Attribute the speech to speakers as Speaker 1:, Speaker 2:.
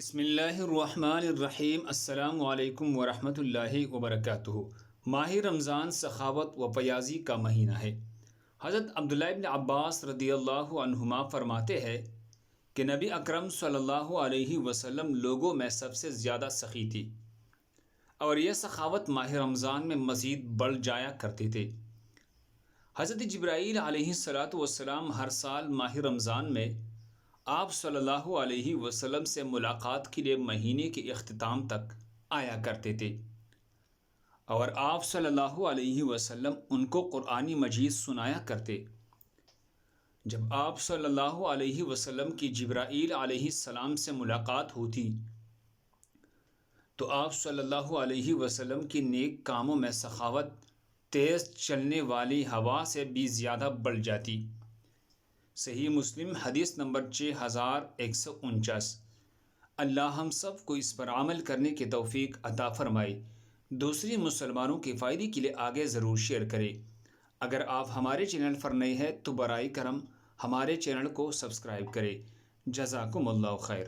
Speaker 1: بسم اللہ الرحمن الرحیم۔ السلام علیکم ورحمۃ اللہ وبرکاتہ۔ ماہ رمضان سخاوت و پیازی کا مہینہ ہے۔ حضرت عبداللہ ابن عباس رضی اللہ عنہما فرماتے ہیں کہ نبی اکرم صلی اللہ علیہ وسلم لوگوں میں سب سے زیادہ سخی تھی، اور یہ سخاوت ماہ رمضان میں مزید بڑھ جایا کرتے تھے۔ حضرت جبرائیل علیہ السلام ہر سال ماہ رمضان میں آپ صلی اللہ علیہ وسلم سے ملاقات کے لیے مہینے کے اختتام تک آیا کرتے تھے، اور آپ صلی اللہ علیہ وسلم ان کو قرآن مجید سنایا کرتے۔ جب آپ صلی اللہ علیہ وسلم کی جبرائیل علیہ السلام سے ملاقات ہوتی تو آپ صلی اللہ علیہ وسلم کی نیک کاموں میں سخاوت تیز چلنے والی ہوا سے بھی زیادہ بڑھ جاتی۔ صحیح مسلم حدیث نمبر 6149۔ اللہ ہم سب کو اس پر عمل کرنے کی توفیق عطا فرمائے۔ دوسری مسلمانوں کے فائدے کے لیے آگے ضرور شیئر کریں۔ اگر آپ ہمارے چینل پر نئے ہیں تو برائے کرم ہمارے چینل کو سبسکرائب کریں۔ جزاکم اللہ خیر۔